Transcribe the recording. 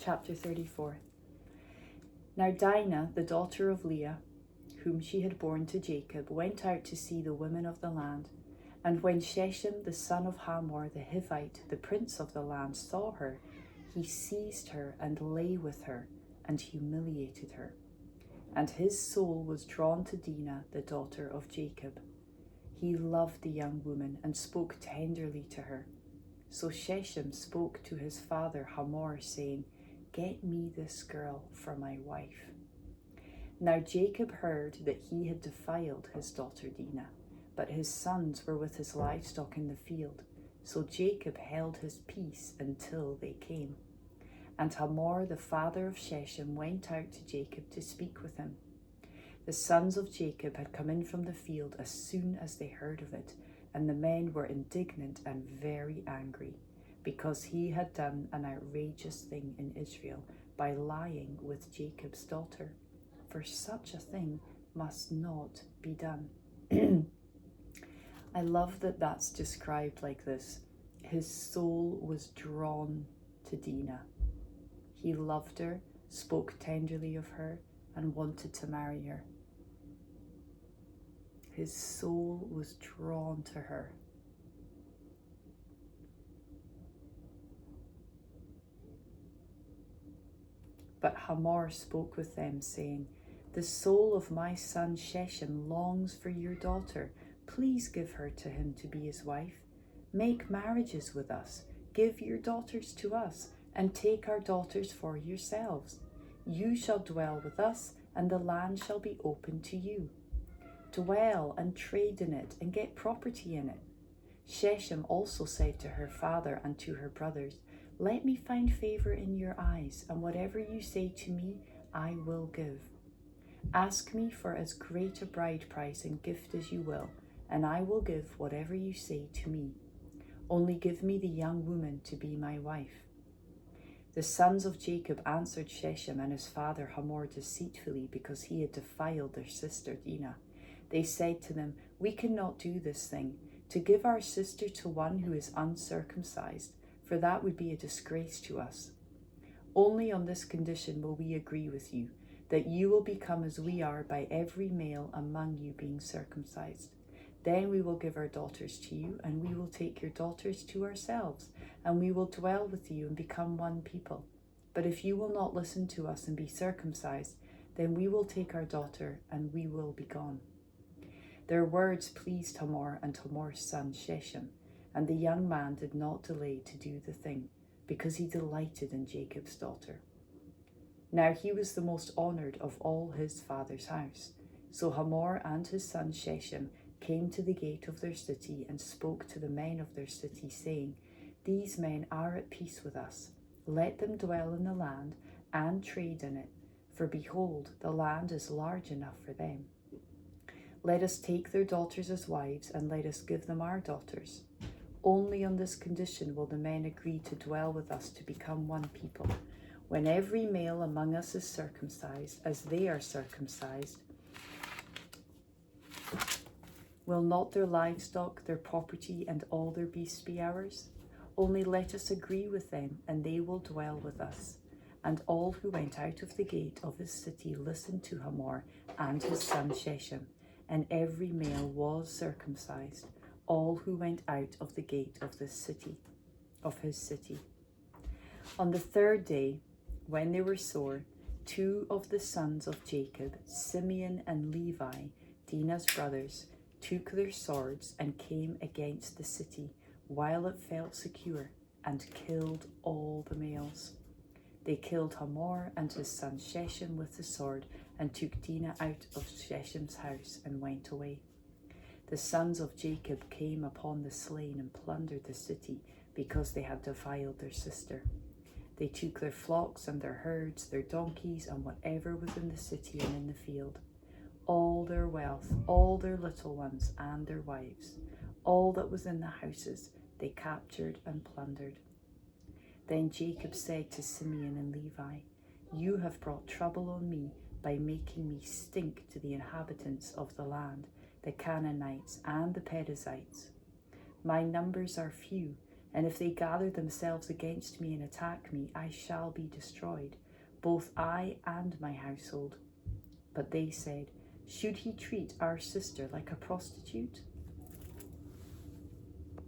Chapter 34. Now Dinah, the daughter of Leah, whom she had borne to Jacob, went out to see the women of the land. And when Shechem, the son of Hamor the Hivite, the prince of the land, saw her, he seized her and lay with her and humiliated her. And his soul was drawn to Dinah, the daughter of Jacob. He loved the young woman and spoke tenderly to her. So Shechem spoke to his father Hamor, saying, "Get me this girl for my wife." Now Jacob heard that he had defiled his daughter Dinah, but his sons were with his livestock in the field. So Jacob held his peace until they came. And Hamor, the father of Shechem, went out to Jacob to speak with him. The sons of Jacob had come in from the field as soon as they heard of it, and the men were indignant and very angry, because he had done an outrageous thing in Israel by lying with Jacob's daughter. For such a thing must not be done. I love that that's described like this. His soul was drawn to Dinah. He loved her, spoke tenderly of her, and wanted to marry her. His soul was drawn to her. But Hamor spoke with them, saying, "The soul of my son Shechem longs for your daughter. Please give her to him to be his wife. Make marriages with us. Give your daughters to us, and take our daughters for yourselves. You shall dwell with us, and the land shall be open to you. Dwell and trade in it, and get property in it." Shechem also said to her father and to her brothers, "Let me find favor in your eyes, and whatever you say to me, I will give. Ask me for as great a bride price and gift as you will, and I will give whatever you say to me. Only give me the young woman to be my wife." The sons of Jacob answered Shechem and his father Hamor deceitfully, because he had defiled their sister Dinah. They said to them, "We cannot do this thing, to give our sister to one who is uncircumcised, for that would be a disgrace to us. Only on this condition will we agree with you, that you will become as we are by every male among you being circumcised. Then we will give our daughters to you, and we will take your daughters to ourselves, and we will dwell with you and become one people. But if you will not listen to us and be circumcised, then we will take our daughter, and we will be gone." Their words pleased Hamor and Hamor's son Shechem, and the young man did not delay to do the thing, because he delighted in Jacob's daughter. Now he was the most honored of all his father's house. So Hamor and his son Shechem came to the gate of their city and spoke to the men of their city, saying, "These men are at peace with us. Let them dwell in the land and trade in it, for behold, the land is large enough for them. Let us take their daughters as wives, and let us give them our daughters. Only on this condition will the men agree to dwell with us to become one people. When every male among us is circumcised, as they are circumcised, will not their livestock, their property, and all their beasts be ours? Only let us agree with them, and they will dwell with us." And all who went out of the gate of his city listened to Hamor and his son Shechem, and every male was circumcised, all who went out of the gate of his city. On the third day, when they were sore, two of the sons of Jacob, Simeon and Levi, Dinah's brothers, took their swords and came against the city while it felt secure, and killed all the males. They killed Hamor and his son Shechem with the sword, and took Dinah out of Shechem's house and went away. The sons of Jacob came upon the slain and plundered the city, because they had defiled their sister. They took their flocks and their herds, their donkeys, and whatever was in the city and in the field, all their wealth, all their little ones and their wives, all that was in the houses, they captured and plundered. Then Jacob said to Simeon and Levi, "You have brought trouble on me by making me stink to the inhabitants of the land, the Canaanites and the Perizzites. My numbers are few, And if they gather themselves against me and attack me, I shall be destroyed, both I and my household." But they said, "Should he treat our sister like a prostitute?"